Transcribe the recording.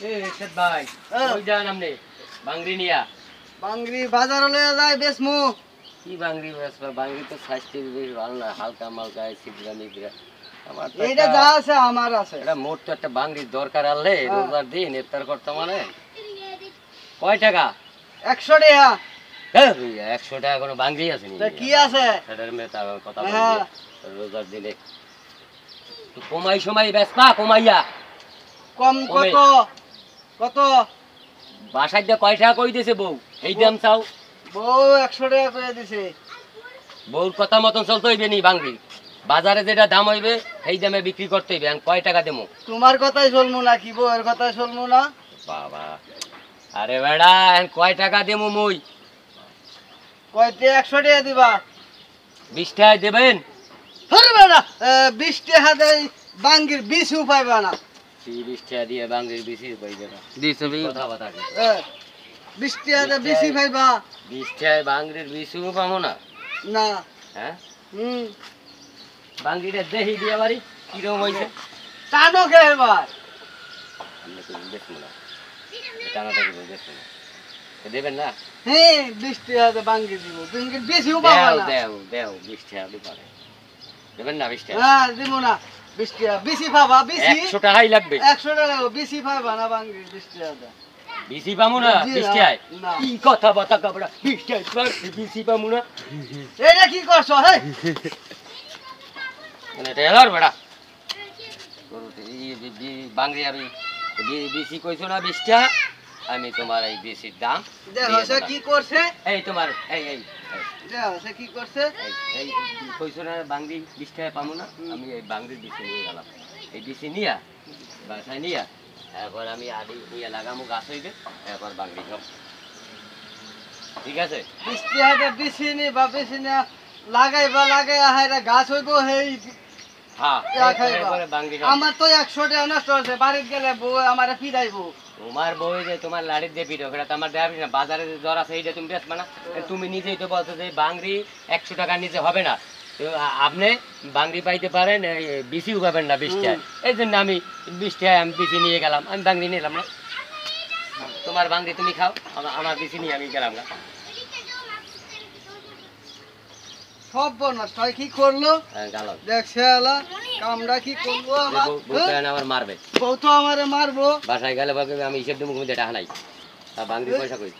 এ শেঠ ভাই ওই যান আপনি বাংরি নিয়া বাংরি বাজার লয়ে যায় বেসমু কি বাংরি বেসবা বাংরি তো স্বাস্থ্যের বেশ ভালো না হালকা মালকা সিগরা মিগরা আমার তো এইটা যা আছে আমার আছে এটা মোট তো একটা বাংরির দরকার আলে রোজার দিন ইফতার করতে মানে কয় টাকা 100 টাকা হ্যাঁ 100 টাকা কোনো বাংরি আছে নি তা কি আছে সেটার মেটা কথা বলি রোজার দিনে তো কমাই সময় বেসবা কমাইয়া কম কত কত বাসায় দিয়ে কয় টাকা কই দিয়েছে বউ এই দাম চাও বউ 100 টাকা করে দিছে বউর কথা মতন চলতে হইবে নি বাংরি বাজারে যেটা দাম হইবে সেই দামে বিক্রি করতে হইবে আমি কয় টাকা দেবো তোমার কথাই চলমু না কি বউয়ের কথাই চলমু না বাবা আরে বেড়া কয় টাকা দেবো মুই কয়তে 100 টাকা দিবা 20 টাকা দেবেন আরে বেটা 20 টাকা দেই বাঙ্গির 20 পাইবা না 20 টাকা দিয়ে বাংরির বেশি পাইবে না দিছ কথা কথা 20 টাকা দে 20 পাইবা 20 টাকা বাংরির 20 পাবো না না হ্যাঁ হুম বাংরিটা দেহি দিয়ে বাড়ি কিরকম হইছে টানো কে এবার আমরা তো দেখবো না টানাটা কি দেখবো না দেবেন না হ্যাঁ 20 টাকা দে বাঙ্গি দিব বাঙ্গির 20 পাইবা না দেও 20 টাকা দিপারে দেবেন না 20 টাকা হ্যাঁ দিব না 20 টাকা 20 পাবা 20 100 টাকাই লাগবে 100 টাকা 20 পাইবা না বাঙ্গির 20 টাকা দে বেশি পামু না 20 টাকায় না কি কথা বাতা কাবড়া 20 টাকায় বেশি পামু না এটা কি করছো হে মানে টেলার বড়া বাংরি আমি বেশি কইছো না 20 টাকা আমি তোমার এই বেশির দাম দেখো সে কি করছে এই তোমার এই দেখো সে কি করছে এই কইছো না বাংরি 20 টাকা পামু না আমি এই বাংরির বেশি নিয়ে গেলাম এই বেশি নিয়া বাসায় নিয়া এরপর আমি আদি নিয়ে লাগামু গাছ হইবে এরপর বাংরি সব ঠিক আছে 20 টাকা বেশি নি বা বেশি না লাগাইবা লাগাই হাইরা গাছ হইবো হেই হ্যাঁ খাইবা বাংরি আমার তো 100 টাকা নষ্ট হচ্ছে বাড়িতে গেলে বউ আমারে ফিরাইবো তোমার বউ যে তোমার লাড়ির দিয়ে পিঠো সেটা তো আমার দেওয়া না বাজারে যে জ্বর আছে এইটা তুমি বেচবা না তুমি নিজেই তো বলছো যে বাংরি 100 টাকার নিচে হবে না তো আপনি বাংরি পাইতে পারেন বেশিও পাবেন না 20 টাকা এই জন্য আমি 20 টাকা আমি বেশি নিয়ে গেলাম আমি বাংরি নিলাম না তোমার বাংরি তুমি খাও আমার বেশি নিয়ে আমি গেলাম না সব বনস তাই কি করলো গালো দেখছে আলা কামড়া কি করবো আমার মারবে বউ তো আমারে মারবো বাসায় গেলে আমি হিসেব দেবো তুমি টাকা নাই বাংরি পয়সা কই